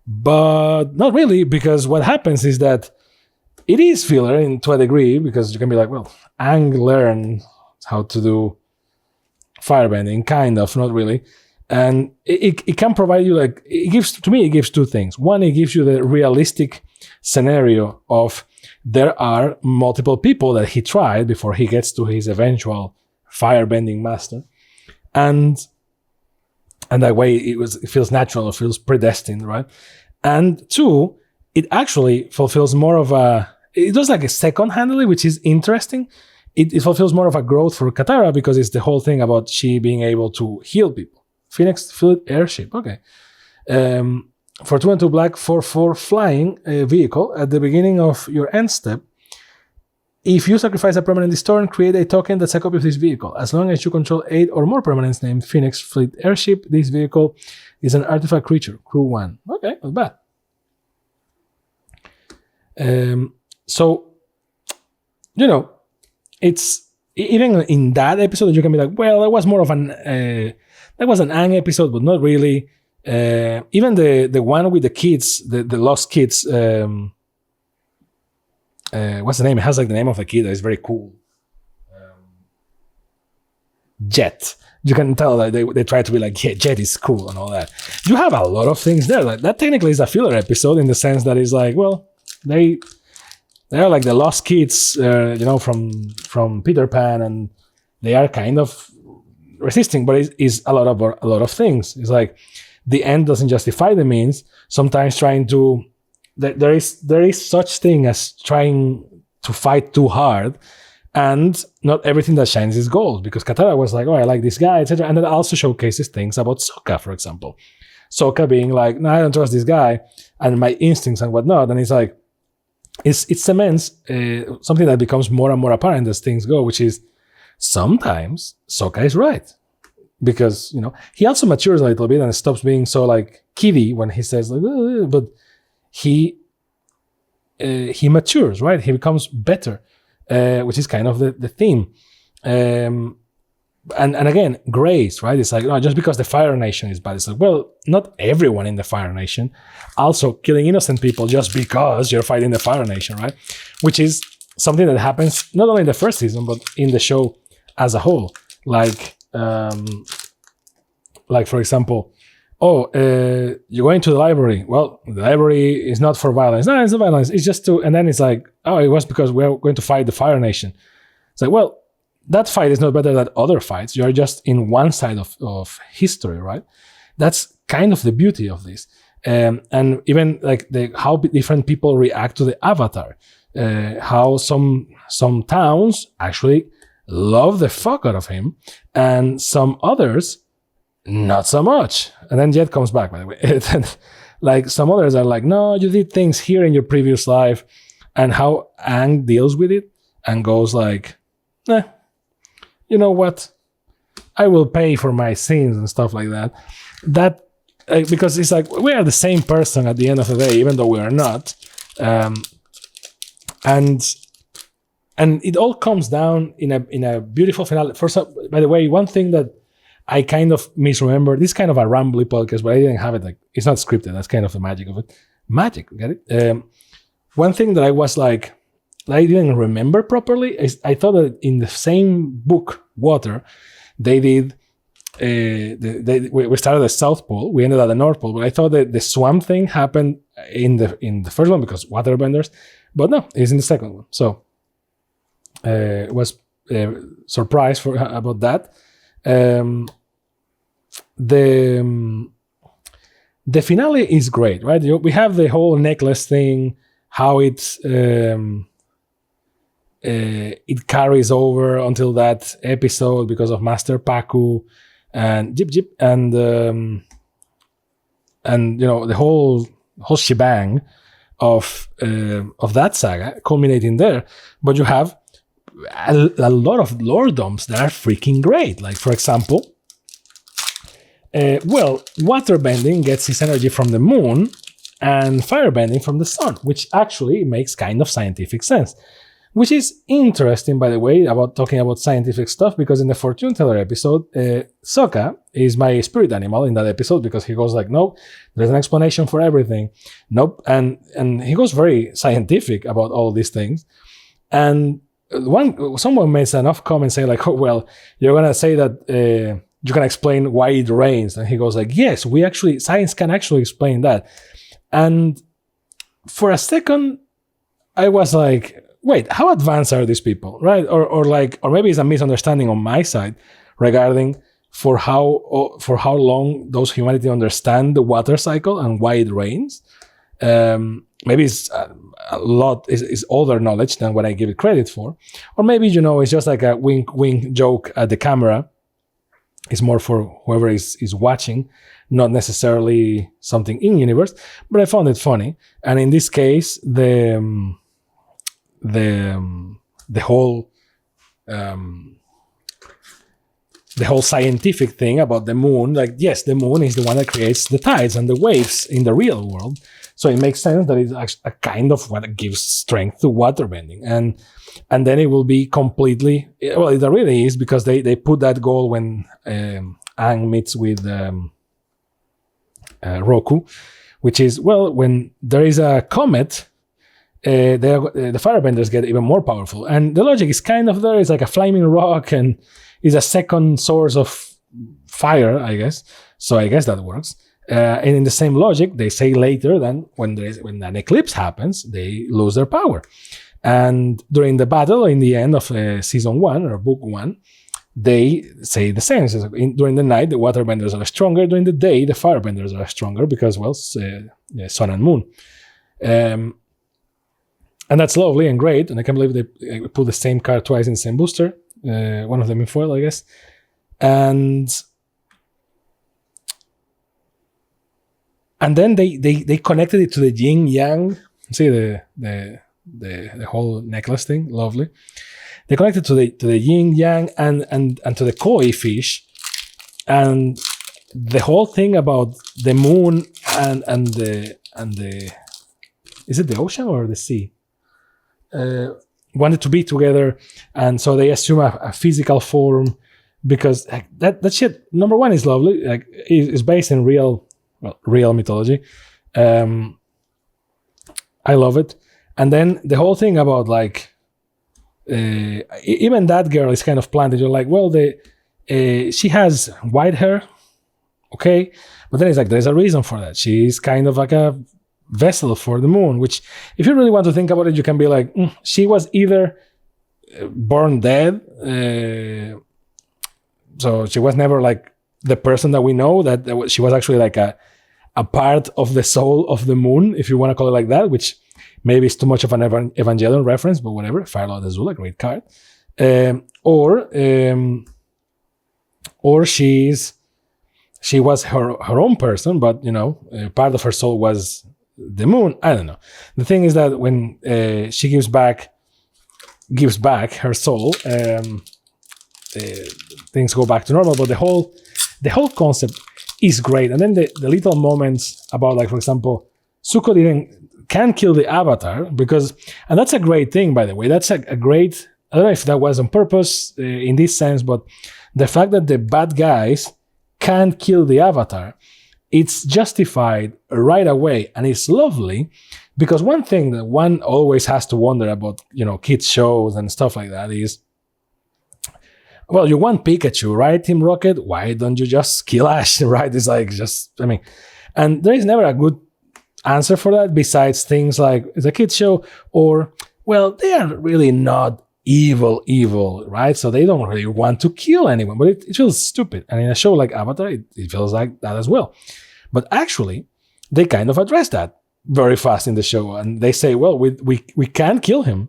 S1: but not really, because what happens is that it is filler to a degree, because you can be like, well, Aang learned how to do firebending, kind of, not really. And it can provide you it gives two things. One, it gives you the realistic scenario of there are multiple people that he tried before he gets to his eventual firebending master. And that way it feels natural, it feels predestined, right? And two, it actually fulfills more of it does a second handle, which is interesting. It fulfills more of a growth for Katara because it's the whole thing about she being able to heal people. Phoenix Fluid Airship, okay. For 2 and 2 black, 4/4 flying vehicle, at the beginning of your end step, if you sacrifice a permanent this turn, create a token that's a copy of this vehicle. As long as you control 8 or more permanents named Phoenix Fleet Airship, this vehicle is an artifact creature, crew 1. Okay, not bad. So, it's even in that episode you can be like, well, that was more of that was an Aang episode, but not really. Even the one with the kids, the lost kids. What's the name? It has the name of the kid that is very cool. Jet. You can tell that they try to be like, yeah, Jet is cool and all that. You have a lot of things there. That technically is a filler episode in the sense that it's well, they are the lost kids, from Peter Pan, and they are kind of resisting, but it's a lot of things. It's the end doesn't justify the means. Sometimes trying to there is such thing as trying to fight too hard. And not everything that shines is gold, because Katara was like, oh, I like this guy, etc. And it also showcases things about Sokka, for example. Sokka being like, no, I don't trust this guy, and my instincts and whatnot. And it's like, it cements something that becomes more and more apparent as things go, which is sometimes Sokka is right. Because, he also matures a little bit and stops being so like kiddie when he says like, but he matures, right? He becomes better. Which is kind of the theme. And again, grace, right? It's like, no, just because the Fire Nation is bad, it's like, well, not everyone in the Fire Nation. Also, killing innocent people just because you're fighting the Fire Nation, right? Which is something that happens not only in the first season, but in the show as a whole. Like for example, you're going to the library. Well, the library is not for violence. No, it's not violence. It's just to, and then it's like, it was because we're going to fight the Fire Nation. It's like, well, that fight is not better than other fights. You're just in one side of history, right? That's kind of the beauty of this. And even like how different people react to the Avatar. How some towns actually love the fuck out of him, and some others not so much. And then Jet comes back, by the way. Like some others are like, no, you did things here in your previous life. And how Aang deals with it and goes like, you know what? I will pay for my sins and stuff like that. Because it's like, we are the same person at the end of the day, even though we are not. And it all comes down in a beautiful finale. By the way, one thing that I kind of misremember, this is kind of a rambly podcast, but I didn't have it, like, it's not scripted. That's kind of the magic of it. Magic, get it? One thing that I was like, I didn't remember properly is I thought that in the same book, Water, they did, we started at the South Pole, we ended at the North Pole, but I thought that the Swamp Thing happened in the first one because waterbenders, but no, it's in the second one. So, was surprised about that. The finale is great, right? We have the whole necklace thing, how it carries over until that episode because of Master Paku and Jip and the whole shebang of that saga culminating there. But you have a lot of lordoms that are freaking great. Like, for example, waterbending gets its energy from the moon and firebending from the sun, which actually makes kind of scientific sense. Which is interesting, by the way, about talking about scientific stuff, because in the Fortune Teller episode, Sokka is my spirit animal in that episode, because he goes like, no, there's an explanation for everything. Nope. And he goes very scientific about all these things. And someone makes enough comment saying like, oh, well, you're going to say that you can explain why it rains. And he goes like, yes, science can actually explain that. And for a second, I was like, wait, how advanced are these people, right? Or maybe it's a misunderstanding on my side regarding for how long those humanity understand the water cycle and why it rains. Maybe it's a lot is older knowledge than what I give it credit for, or maybe it's just like a wink joke at the camera. It's more for whoever is watching, not necessarily something in universe. But I found it funny, and in this case, the whole scientific thing about the moon, like, yes, the moon is the one that creates the tides and the waves in the real world. So it makes sense that it's a kind of what gives strength to waterbending. And then it will be completely, well, it really is, because they put that goal when Aang meets with Roku, which is, well, when there is a comet, the firebenders get even more powerful. And the logic is kind of there. It's like a flaming rock and is a second source of fire, I guess. So I guess that works. And in the same logic, they say later then when an eclipse happens, they lose their power. And during the battle, in the end of season 1 or book 1, they say the same. So during the night, the waterbenders are stronger. During the day, the firebenders are stronger because, well, sun and moon. And that's lovely and great. And I can't believe they put the same card twice in the same booster. One of them in foil, I guess. And then they connected it to the yin yang. See the whole necklace thing, lovely. They connected to the yin yang and to the koi fish, and the whole thing about the moon and the is it the ocean or the sea? Wanted to be together, and so they assume a physical form, because that shit, number one, is lovely. Like, is based in real mythology. I love it. And then the whole thing about like even that girl is kind of planted. You're like, well, she has white hair, okay, but then it's like there's a reason for that. She's kind of like a vessel for the moon, which, if you really want to think about it, you can be like, she was either born dead, so she was never like the person that we know, that she was actually like a part of the soul of the moon, if you want to call it like that, which maybe is too much of an Evangelion reference, but whatever. Firelord Azula, great card. Or she was her own person, but part of her soul was the moon. I don't know. The thing is that when she gives back her soul, things go back to normal. But the whole concept is great. And then the little moments about, like, for example, Zuko can kill the Avatar, and that's a great thing, by the way. That's a great, I don't know if that was on purpose in this sense, but the fact that the bad guys can't kill the Avatar, it's justified right away, and it's lovely, because one thing that one always has to wonder about, kids shows and stuff like that is, well, you want Pikachu, right, Team Rocket? Why don't you just kill Ash, right? It's like, and there is never a good answer for that, besides things like it's a kids show, or, well, they are really not evil, right? So they don't really want to kill anyone, but it feels stupid. And in a show like Avatar, it feels like that as well. But actually, they kind of address that very fast in the show, and they say, well, we can't kill him,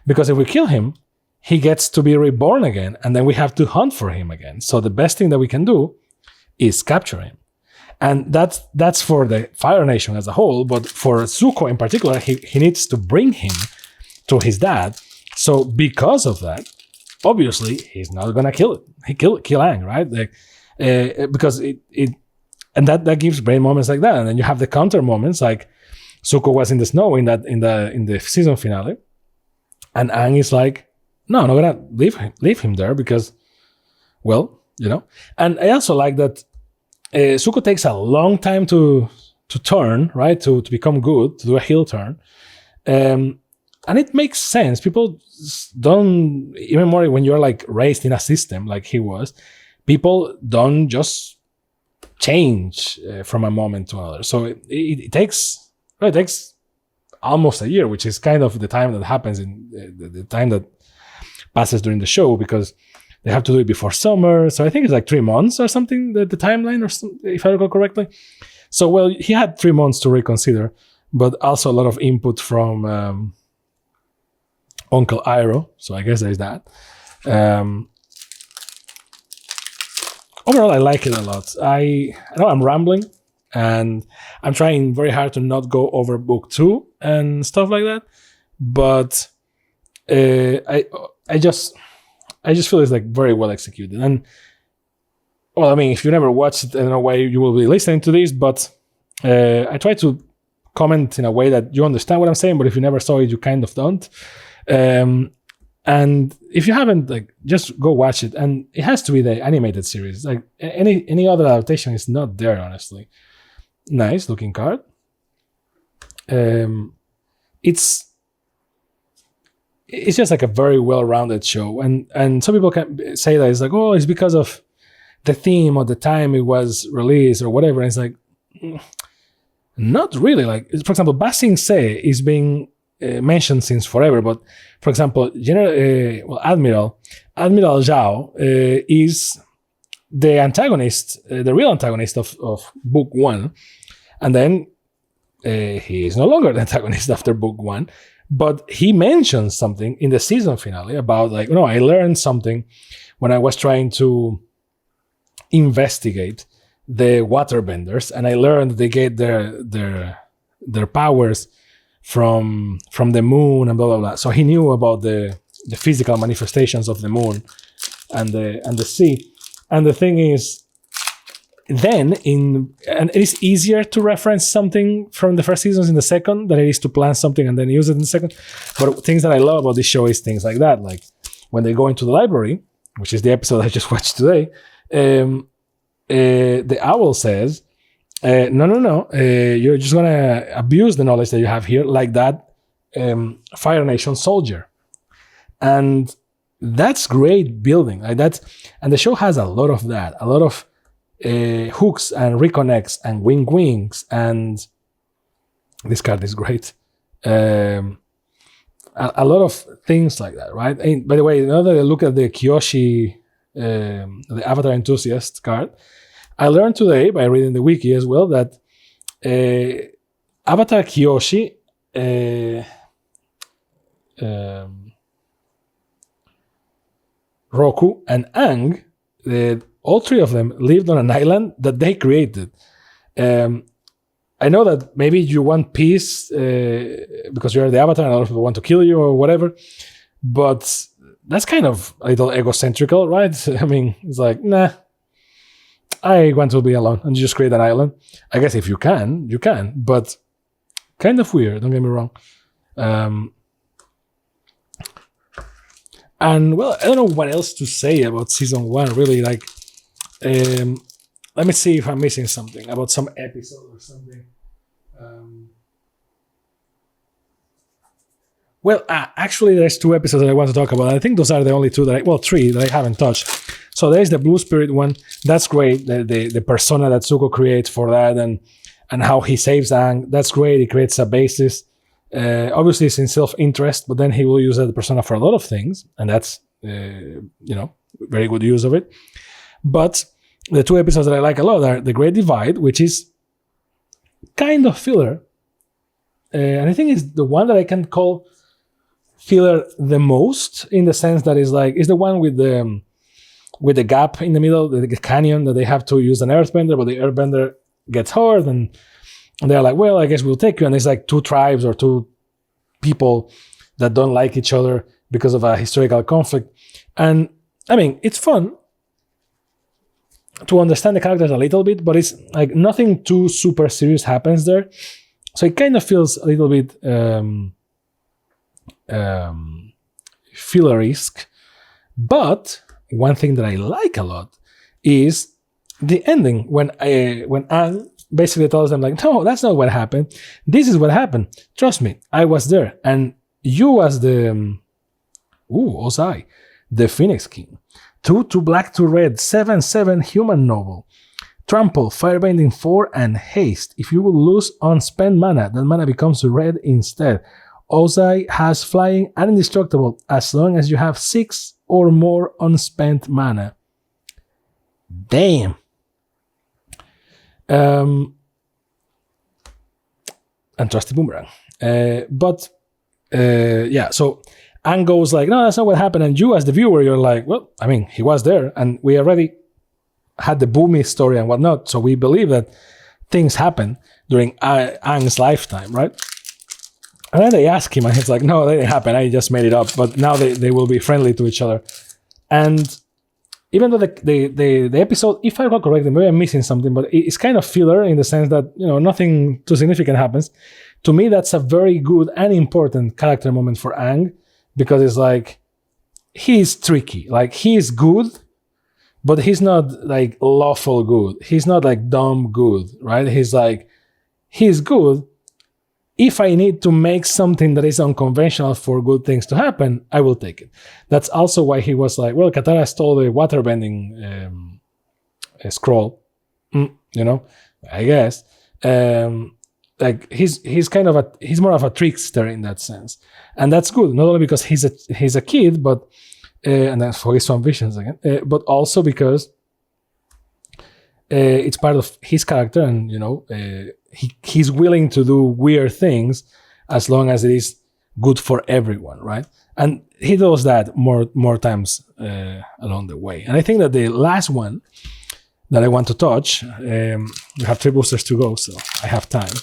S1: because if we kill him, he gets to be reborn again, and then we have to hunt for him again. So the best thing that we can do is capture him. And that's for the Fire Nation as a whole, but for Zuko in particular, he needs to bring him to his dad. So because of that, obviously he's not gonna kill it. He kill Aang, right? Because and that gives great moments like that. And then you have the counter moments, like Zuko was in the snow in the season finale, and Aang is like, no, I'm not gonna leave him there, because, well, And I also like that Zuko takes a long time to turn, right? To become good, to do a heel turn. And it makes sense. People don't, even more when you're like raised in a system like he was, people don't just change from a moment to another. So it takes almost a year, which is kind of the time that happens in the time that passes during the show, because they have to do it before summer. So I think it's like 3 months or something, the timeline, if I recall correctly. So, well, he had 3 months to reconsider, but also a lot of input from Uncle Iroh. So I guess there's that. Overall, I like it a lot. I know I'm rambling, and I'm trying very hard to not go over book 2 and stuff like that. But I just feel it's like very well executed. And, well, I mean, if you never watched it, I don't know why you will be listening to this, but I try to comment in a way that you understand what I'm saying, but if you never saw it, you kind of don't. And if you haven't, like, just go watch it. And it has to be the animated series. Like, any other adaptation is not there, honestly. Nice looking card. It's just like a very well-rounded show. And some people can say that it's like, oh, it's because of the theme or the time it was released or whatever. And it's like, not really. Like, for example, Ba Sing Se is being mentioned since forever. But, for example, Admiral Zhao is the antagonist, the real antagonist of book 1. And then he is no longer the antagonist after book 1. But he mentions something in the season finale about like, no, I learned something when I was trying to investigate the waterbenders, and I learned they get their powers from the moon and blah blah blah. So he knew about the physical manifestations of the moon and the sea. And the thing is, then and it is easier to reference something from the first seasons in the second than it is to plan something and then use it in the second. But things that I love about this show is things like that, like when they go into the library, which is the episode I just watched today. The owl says, no, you're just gonna abuse the knowledge that you have here, like that Fire Nation soldier. And that's great building, like that. And the show has a lot of that, a lot of hooks and reconnects and wings, and this card is great. A lot of things like that, right? And by the way, now that I look at the Kyoshi, the Avatar Enthusiast card, I learned today by reading the wiki as well that Avatar Kyoshi, Roku, and Aang, all three of them lived on an island that they created. I know that maybe you want peace because you're the Avatar and a lot of people want to kill you or whatever, but that's kind of a little egocentrical, right? I mean, it's like, nah, I want to be alone and just create an island. I guess if you can, you can, but kind of weird, don't get me wrong. And well, I don't know what else to say about season 1, really. Like, let me see if I'm missing something about some episode or something. Well, actually, there's 2 episodes that I want to talk about. I think those are the only 2 3 that I haven't touched. So there's the Blue Spirit one. That's great. The persona that Zuko creates for that, and how he saves Aang. That's great. He creates a basis. Obviously, it's in self-interest, but then he will use that persona for a lot of things, and that's very good use of it. But the 2 episodes that I like a lot are The Great Divide, which is kind of filler, and I think it's the one that I can call filler the most, in the sense that it's the one with the gap in the middle, the canyon that they have to use an earthbender, but the earthbender gets hurt, and they're like, well, I guess we'll take you. And it's like 2 tribes or 2 people that don't like each other because of a historical conflict. And I mean, it's fun to understand the characters a little bit, but it's like nothing too super serious happens there. So it kind of feels a little bit filler-esque. But one thing that I like a lot is the ending when Aang basically tells them like, no, that's not what happened. This is what happened. Trust me, I was there. And you as the Ozai, the Phoenix King. 2 black, 2 red, 7/7 human noble. Trample, firebending 4, and haste. If you will lose unspent mana, that mana becomes red instead. Ozai has flying and indestructible as long as you have 6 or more unspent mana. Damn. And trusty boomerang. So Aang goes like, no, that's not what happened. And you as the viewer, you're like, well, I mean, he was there, and we already had the Boomy story and whatnot, so we believe that things happen during Aang's lifetime, right? And then they ask him, and he's like, no, that didn't happen, I just made it up. But now they will be friendly to each other. And even though the episode, if I recall correctly, maybe I'm missing something, but it's kind of filler in the sense that, nothing too significant happens. To me, that's a very good and important character moment for Aang, because it's like, he's tricky. Like, he's good, but he's not like lawful good. He's not like dumb good, right? He's like, he's good. If I need to make something that is unconventional for good things to happen, I will take it. That's also why he was like, well, Katara stole the waterbending scroll. I guess. Like he's kind of he's more of a trickster in that sense. And that's good, not only because he's a kid, but and then for his some visions again, but also because it's part of his character, and he's willing to do weird things as long as it is good for everyone, right? And he does that more times along the way. And I think that the last one that I want to touch, we have 3 boosters to go, so I have time,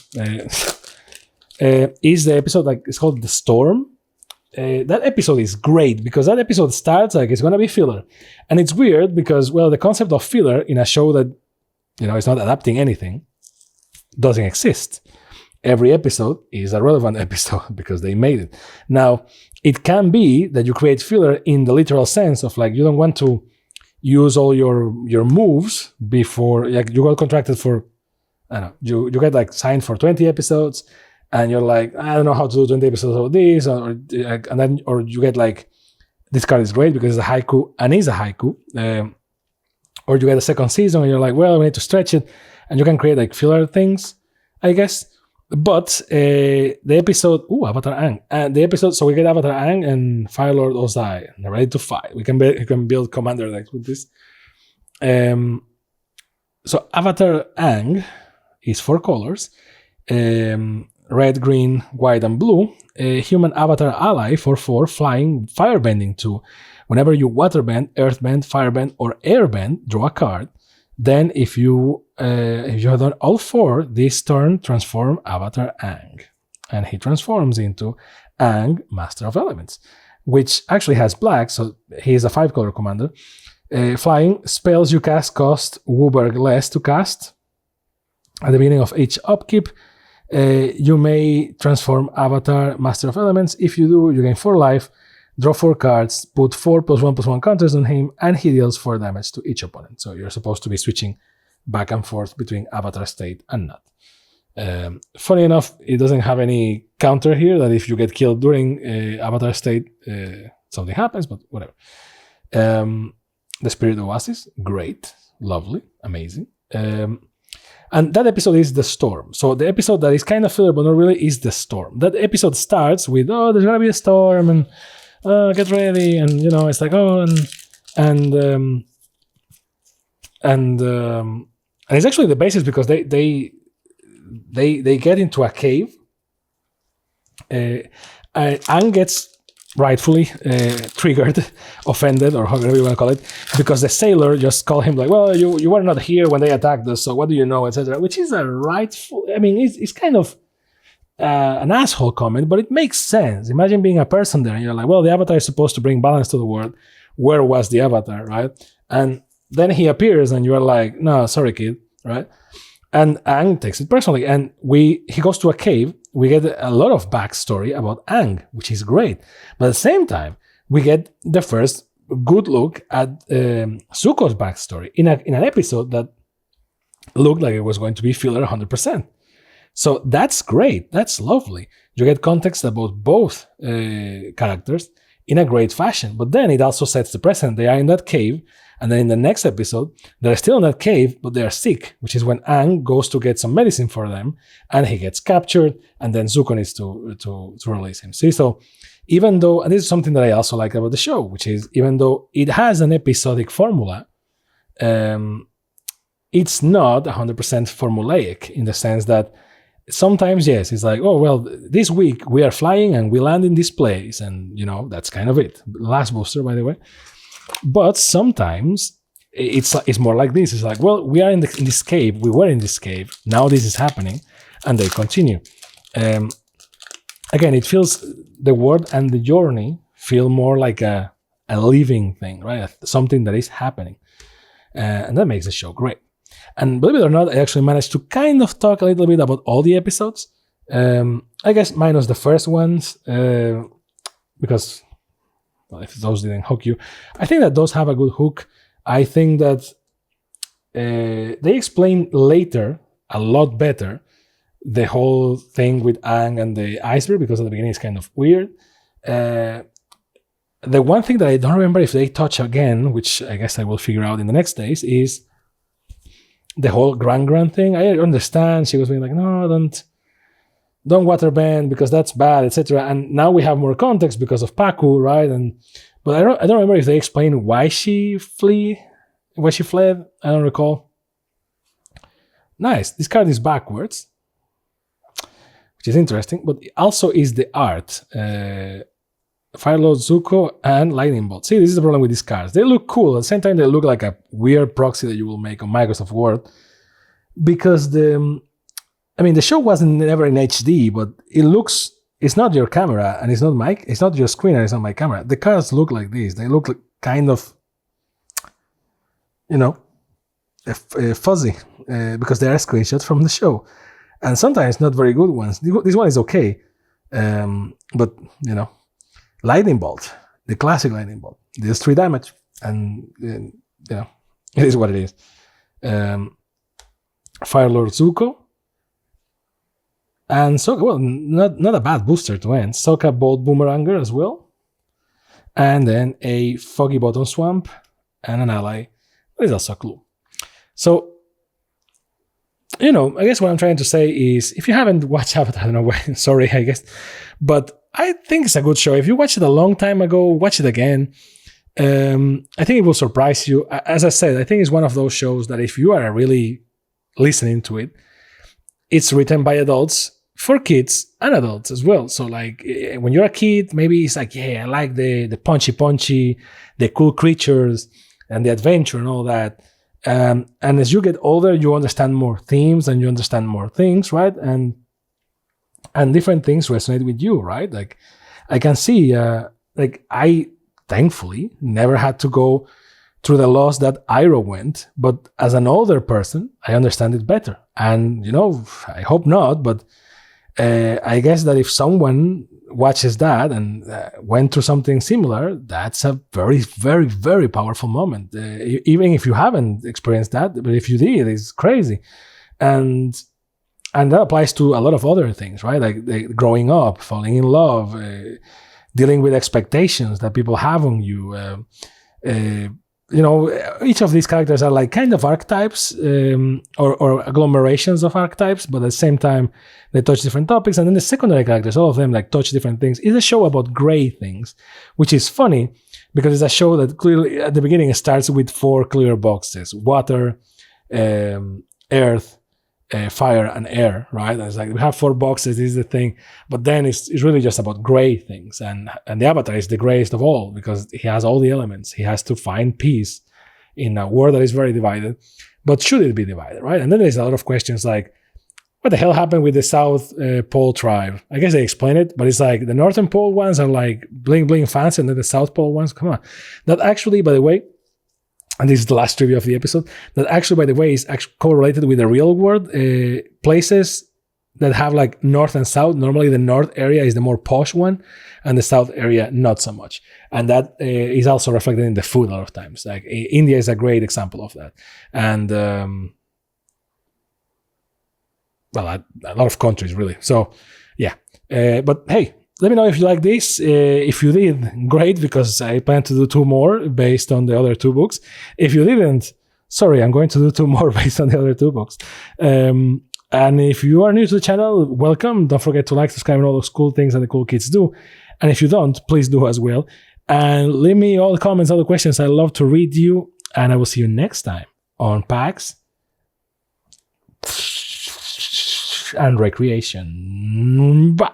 S1: is the episode, like, it's called The Storm. That episode is great because that episode starts like it's going to be filler. And it's weird because, well, the concept of filler in a show that, is not adapting anything doesn't exist. Every episode is a relevant episode because they made it. Now, it can be that you create filler in the literal sense of, like, you don't want to use all your moves before, like, you got contracted for, I don't know, you get like signed for 20 episodes and you're like, I don't know how to do 20 episodes of this, or you get like, this card is great because it's a haiku and is a haiku, or you get a second season and you're like, well, we need to stretch it, and you can create like filler things, I guess. But the episode, Avatar Aang, and the episode, so we get Avatar Aang and Firelord Ozai, and they're ready to fight. We can build commander decks with this. So Avatar Aang is 4 colors, red, green, white, and blue. A human avatar ally for 4, flying, firebending 2. Whenever you waterbend, earthbend, firebend, or airbend, draw a card. Then if you have done all 4, this turn transform Avatar Aang. And he transforms into Aang, Master of Elements, which actually has black, so he is a 5-color commander. Flying, spells you cast cost Wooburg less to cast. At the beginning of each upkeep, you may transform Avatar, Master of Elements. If you do, you gain 4 life, draw 4 cards, put 4 +1/+1 counters on him, and he deals 4 damage to each opponent. So you're supposed to be switching back and forth between Avatar state and not. Funny enough, it doesn't have any counter here that if you get killed during Avatar state, something happens, but whatever. The Spirit Oasis, great, lovely, amazing. And that episode is The Storm. So the episode that is kind of filler, but not really, is The Storm. That episode starts with, there's going to be a storm, and get ready, and it's like, and it's actually the basis because they get into a cave. Aang gets rightfully triggered, offended, or however you want to call it, because the sailor just called him like, well, you were not here when they attacked us, so what do you know, etc. Which is a rightful, it's kind of an asshole comment, but it makes sense. Imagine being a person there and you're like, well, the avatar is supposed to bring balance to the world. Where was the avatar, right? And then he appears and you're like, no, sorry, kid, right? And Aang takes it personally, and he goes to a cave. We get a lot of backstory about Aang, which is great. But at the same time, we get the first good look at Zuko's backstory in an episode that looked like it was going to be filler 100%. So that's great. That's lovely. You get context about both characters in a great fashion. But then it also sets the precedent. They are in that cave. And then in the next episode, they're still in that cave, but they're sick, which is when Aang goes to get some medicine for them, and he gets captured, and then Zuko needs to release him. See, so even though, and this is something that I also like about the show, which is even though it has an episodic formula, it's not 100% formulaic in the sense that sometimes, yes, it's like, oh, well, this week we are flying and we land in this place, and, that's kind of it. Last booster, by the way. But sometimes it's more like this. It's like, well, we are in this cave. We were in this cave. Now this is happening. And they continue. Again, it feels, the world and the journey feel more like a living thing, right? Something that is happening. And that makes the show great. And believe it or not, I actually managed to kind of talk a little bit about all the episodes. I guess minus the first ones, because... well, if those didn't hook you, I think that those have a good hook. I think that they explain later a lot better the whole thing with Aang and the iceberg, because at the beginning it's kind of weird. The one thing that I don't remember if they touch again, which I guess I will figure out in the next days, is the whole Gran thing. I understand she was being like, no, don't waterbend because that's bad, etc. And now we have more context because of Paku, right? But I don't remember if they explain why she fled. I don't recall. Nice. This card is backwards. which is interesting, but also is the art. Firelord Zuko and Lightning Bolt. See, this is the problem with these cards. They look cool. At the same time, they look like a weird proxy that you will make on Microsoft Word. Because the show wasn't never in HD, but it's not your camera, and it's not your screen, and it's not my camera. The cards look like this. They look like kind of, fuzzy, because they are screenshots from the show. And sometimes not very good ones. This one is okay. But, Lightning Bolt, the classic Lightning Bolt, deals 3 damage, and it is what it is. Firelord Zuko, and Sokka. Well, not a bad booster to end. Sokka Bolt Boomeranger as well, and then a Foggy Bottom Swamp and an ally. That is also a clue. So, I guess what I'm trying to say is, if you haven't watched Avatar, I don't know why. Sorry, I guess, but I think it's a good show. If you watched it a long time ago, watch it again. I think it will surprise you. As I said, I think it's one of those shows that if you are really listening to it, it's written by adults for kids and adults as well. So like when you're a kid, maybe it's like, yeah, I like the punchy, the cool creatures and the adventure and all that. And as you get older, you understand more themes and you understand more things, right? And different things resonate with you, right? Like I can see, I thankfully never had to go through the loss that Iroh went, but as an older person, I understand it better. And, I hope not, but I guess that if someone watches that and went through something similar, that's a very, very, very powerful moment. Even if you haven't experienced that, but if you did, it's crazy. And that applies to a lot of other things, right? Like growing up, falling in love, dealing with expectations that people have on you. Each of these characters are like kind of archetypes or agglomerations of archetypes, but at the same time, they touch different topics. And then the secondary characters, all of them like touch different things. It's a show about gray things, which is funny because it's a show that clearly at the beginning it starts with 4 clear boxes: water, earth, fire, and air, right? And it's like we have 4 boxes, this is the thing. But then it's really just about gray things. And the Avatar is the grayest of all because he has all the elements. He has to find peace in a world that is very divided. But should it be divided, right? And then there's a lot of questions like, what the hell happened with the South Pole tribe? I guess they explain it, but it's like the Northern Pole ones are like bling bling fancy, and then the South Pole ones, come on. That actually, by the way, and this is the last trivia of the episode, that actually, by the way, is actually correlated with the real world. Places that have like north and south, normally the north area is the more posh one, and the south area not so much. And that is also reflected in the food a lot of times. Like India is a great example of that. And, a lot of countries, really. So, yeah. But hey, let me know if you like this. If you did, great, because I plan to do 2 more based on the other 2 books. If you didn't, sorry, I'm going to do 2 more based on the other 2 books. And if you are new to the channel, welcome. Don't forget to like, subscribe, and all those cool things that the cool kids do. And if you don't, please do as well. And leave me all the comments, all the questions. I love to read you. And I will see you next time on PAX and Recreation. Bye.